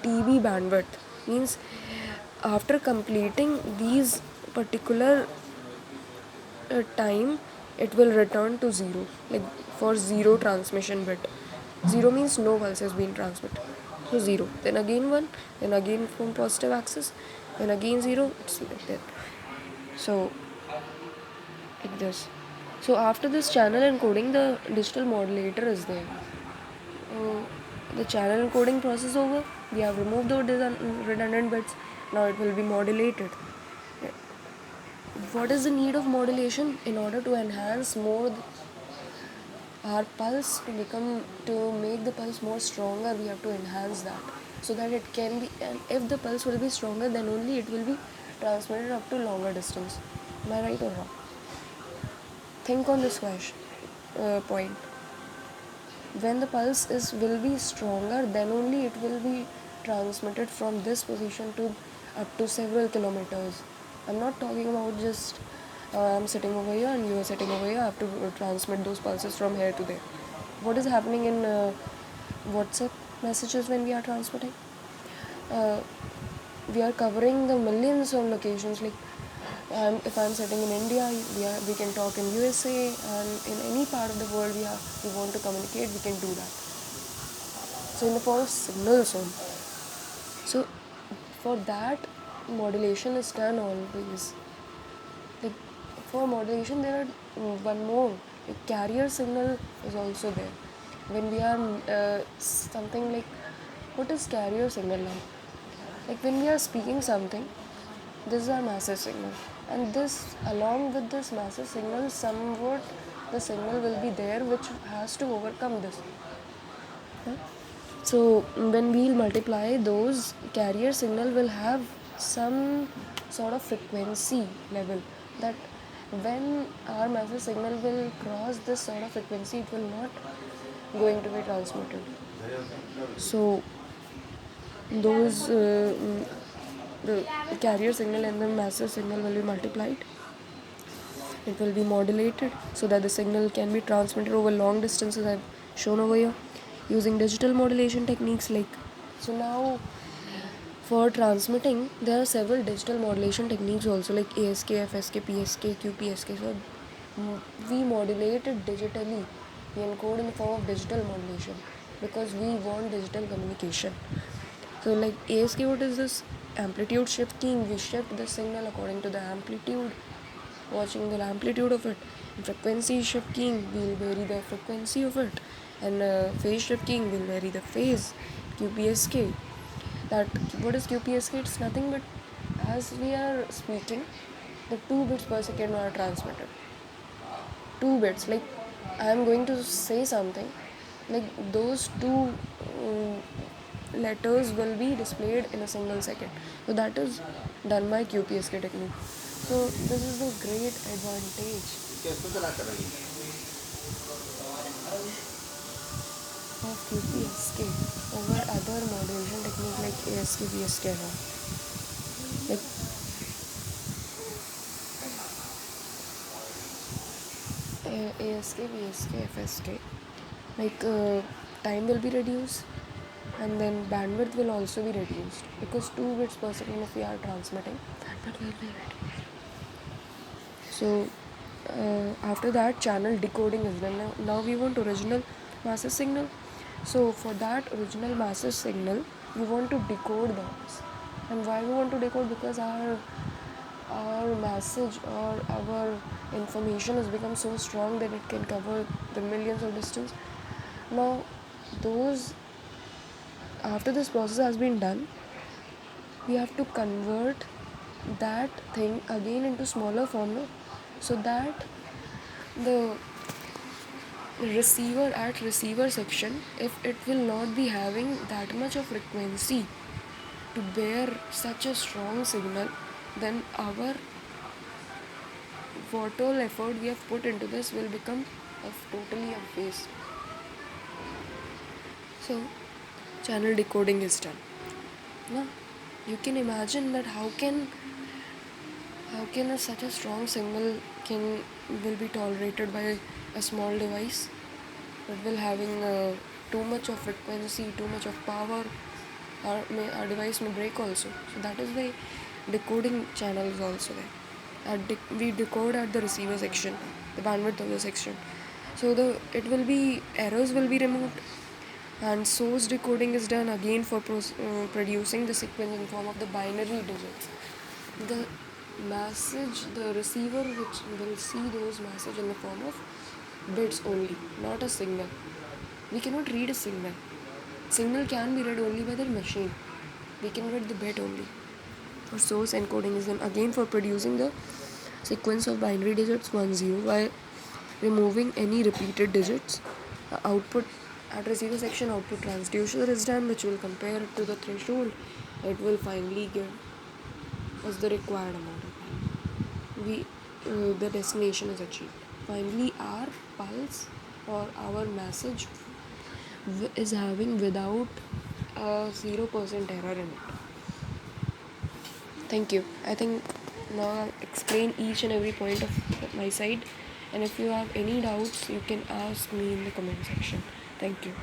TB bandwidth. Means after completing these particular time, it will return to 0, like for 0 transmission bit. 0 means no pulse has been transmitted, so 0, then again 1, then again from positive axis, then again 0. It's like that. So like this. So after this channel encoding, the digital modulator is there. The channel encoding process over, we have removed the redundant bits. Now it will be modulated. What is the need of modulation? In order to enhance more our pulse, to make the pulse more stronger, we have to enhance that, so that it can be, and if the pulse will be stronger, then only it will be transmitted up to longer distance. Am I right or wrong? Think on this point. When the pulse will be stronger, then only it will be transmitted from this position to up to several kilometers. I'm not talking about just I'm sitting over here and you are sitting over here. I have to transmit those pulses from here to there. What is happening in WhatsApp messages when we are transmitting? Uh, we are covering the millions of locations. Like if I'm sitting in India, we can talk in USA, and in any part of the world we want to communicate, we can do that. So in the form of signals only. So for that, modulation is done always. Like for modulation, there are one more. A carrier signal is also there. When we are something like, what is carrier signal now? Like when we are speaking something, this is our massive signal, and this, along with this massive signal, somewhat the signal will be there which has to overcome this. So when we'll multiply, those carrier signal will have some sort of frequency level, that when our massive signal will cross this sort of frequency, it will not going to be transmitted. So those the carrier signal and the massive signal will be multiplied. It will be modulated so that the signal can be transmitted over long distances. I've shown over here using digital modulation techniques. So now for transmitting, there are several digital modulation techniques also, like ASK, FSK, PSK, QPSK. So we modulate it digitally. We encode in the form of digital modulation because we want digital communication. So like ASK, what is this? Amplitude shift keying. We shift the signal according to the amplitude, watching the amplitude of it. Frequency shift keying, we'll vary the frequency of it, and phase shift keying will vary the phase. QPSK, that what is QPSK? It's nothing but, as we are speaking, the 2 bits per second are transmitted. 2 bits, like I am going to say something, like those 2 letters will be displayed in a single second. So that is done by QPSK technique. So this is the great advantage of QPSK over other modulation technique like ASK, PSK and all. Like ASK, PSK, FSK, like time will be reduced, and then bandwidth will also be reduced, because 2 bits per second if we are transmitting, bandwidth will be reduced. So after that, channel decoding is done. Now we want original massive signal. So for that original massive signal, we want to decode that. And why we want to decode? Because our message or our information has become so strong that it can cover the millions of distance. Now those, after this process has been done, we have to convert that thing again into smaller form, no? So that the receiver section, if it will not be having that much of frequency to bear such a strong signal, then our what all effort we have put into this will become totally a waste. So channel decoding is done. Now you can imagine that how can such a strong signal will be tolerated by a small device that will having too much of frequency, too much of power, our device may break also. So that is why decoding channel is also there. We decode at the receiver section, the bandwidth of the section. So it will be errors will be removed, and source decoding is done again for producing the sequence in form of the binary digits. The the receiver which will see those message in the form of bits only, not a signal. We cannot read a signal. Signal can be read only by the machine. We can read the bit only. For source encoding is done again for producing the sequence of binary digits 1 0 while removing any repeated digits. Output at receiver section output transducer is done, which will compare it to the threshold. It will finally give us the required amount of time. The destination is achieved. Finally, our pulse or our message is having without a 0% error in it. Thank you. I think now I'll explain each and every point of my side. And if you have any doubts, you can ask me in the comment section. Thank you.